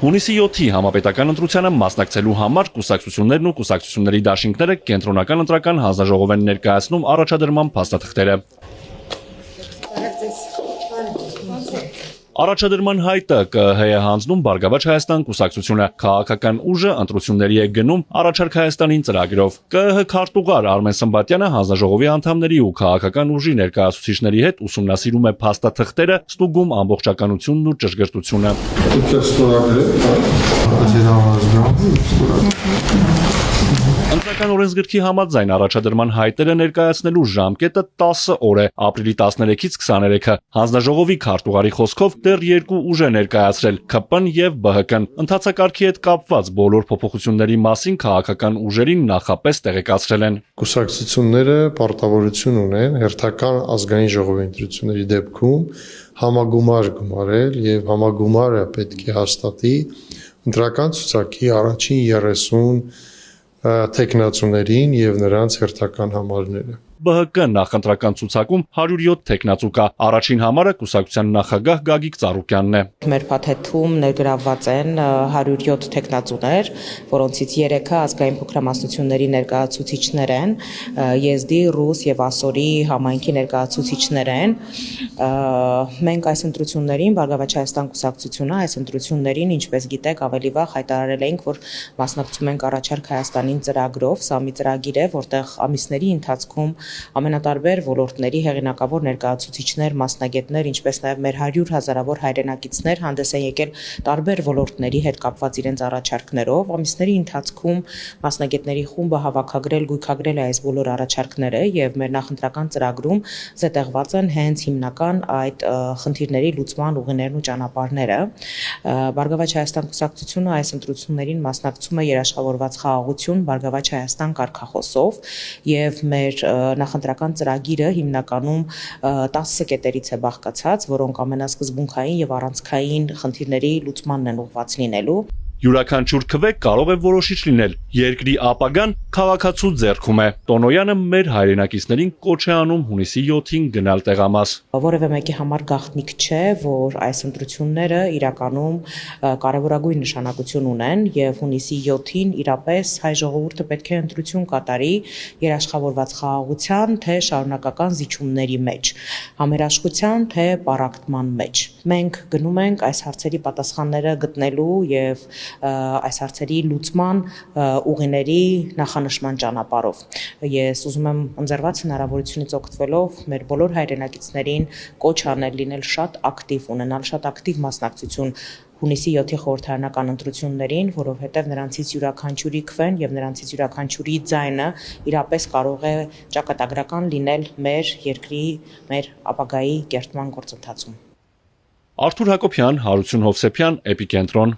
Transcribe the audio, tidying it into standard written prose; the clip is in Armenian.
Հունիսի 7-ի համապետական ընտրությանը մասնակցելու համար կուսակցություններն ու կուսակցությունների դաշինքները կենտրոնական ընտրական հանձնաժողով են ներկայացնում առաջադրման փաստաթղթերը։ Առաջադրման հայտը ԿԸՀ է հանձնում Բարգավաճ Հայաստան կուսակցությունը, քաղաքական ուժը ընտրությունների է գնում Առաջարկ Հայաստանին ծրագրով։ ԿԸՀ քարտուղար Արմեն Սմբատյանը հանձնաժողովի անդամների ու քաղաքական ուժի ներկայացուցիչների հետ ուսումնասիրում է փաստաթղթերը, ստուգում ամբողջականությունն ու ճշգրտությունը։ Ընտրական օրենսգրքի համաձայն առաջադրման հայտերը ներկայացնելու ժամկետը 10 օր է, ապրիլի 13-ից 23-ը։ Հանձնաժողովի քարտուղարի խոսքով դեռ երկու ուժ է ներկայացրել՝ ՔՊ-ն եւ ԲՀԿ-ն։ Ընթացակարգի հետ կապված բոլոր փոփոխությունների մասին քաղաքական ուժերին նախապես տեղեկացրել են։ Կուսակցությունները պարտավորություն ունեն հերթական ազգային ժողովի ընտրությունների դեպքում համագումար գումարել եւ համագումարը պետք է հաստատի ընտրական ցուցակի առաջին 30 թեկնածուներին եւ նրանց հերթական համարները։ ԲՀԿ նախընտրական ցուցակում 107 թեկնածու կա։ Առաջին համարը կուսակցության նախագահ Գագիկ Ծառուկյանն է։ Մեր փաթեթում ներգրավված են 107 թեկնածուներ, որոնցից 3-ը ազգային փոքրամասնությունների ներկայացուցիչներ են, Եզդի, Ռուս եւ Ասորի համայնքի ներկայացուցիչներ են։ Մենք այս ընտրություններին Բարգավաճ Հայաստան կուսակցությունը այս ընտրություններին, ինչպես գիտեք, ավելի վաղ հայտարարել էինք, որ մասնակցում ենք Առաջարկ Հայաստանին ծրագրով։ Սա մի ծրագիր է, որտեղ ամիսների ընթացքում ամենատարբեր ոլորտների հեղինակավոր ներկայացուցիչներ, մասնագետներ, ինչպես նաև մեր 100 հազարավոր հայրենակիցներ հանդես են եկել տարբեր ոլորտների հետ կապված իրենց առաջարկներով։ Ամիսների ընթացքում մասնագետների խումբը հավաքագրել, գույքագրել է այս բոլոր առաջարկները եւ մեր նախընտրական ծրագրում զետեղված են հենց հիմնական այդ խնդիրների լուծման ուղիներն ու ճանապարհները։ Բարգավաճ Հայաստան կուսակցությունը այս ընտրություններին մասնակցում է երաշխավորված խաղաղություն Բարգավաճ Հայաստան կարգախոսով եւ մեր նախընտրական ծրագիրը հիմնականում 10 կետերից է բաղկացած, որոնք ամենասկզբունքային եւ առանցքային խնդիրների լուծմանն են ուղղված լինելու։ Յուրաքանչյուր քվե կարող է որոշիչ լինել։ Երկրի ապագան քաղաքացու ձեռքում է։ Տոնոյանը մեր հայրենակիցներին կոչ է անում հունիսի 7-ին գնալ տեղամաս։ Որևէ մեկի համար գաղտնիք չէ, որ այս ընտրությունները իրականում կարևորագույն նշանակություն ունեն եւ հունիսի 7-ին իրապես հայ ժողովուրդը պետք է ընտրություն կատարի երաշխավորված խաղաղության, թե շարունակական զիջումների մեջ, համերաշխության, թե պառակտման մեջ։ Մենք գնում ենք այս հարցերի պատասխանները գտնելու եւ այս հարցերի լուծման ուղիների նախանշման ճանապարհով։ Ես ուզում եմ ընձեռված հնարավորությունից օգտվելով մեր բոլոր հայրենակիցներին կոչ անել լինել շատ ակտիվ, ունենալ շատ ակտիվ մասնակցություն հունիսի 7-ի խորհրդարանական ընտրություններին, որովհետև նրանցից յուրաքանչյուրի քվեն եւ նրանցից յուրաքանչյուրի ձայնը իրապես կարող է ճակատագրական լինել մեր երկրի, մեր ապագայի կերտման գործընթացում։ Արթուր Հակոբյան, Հարություն Հովսեփյան, Էպիկենտրոն։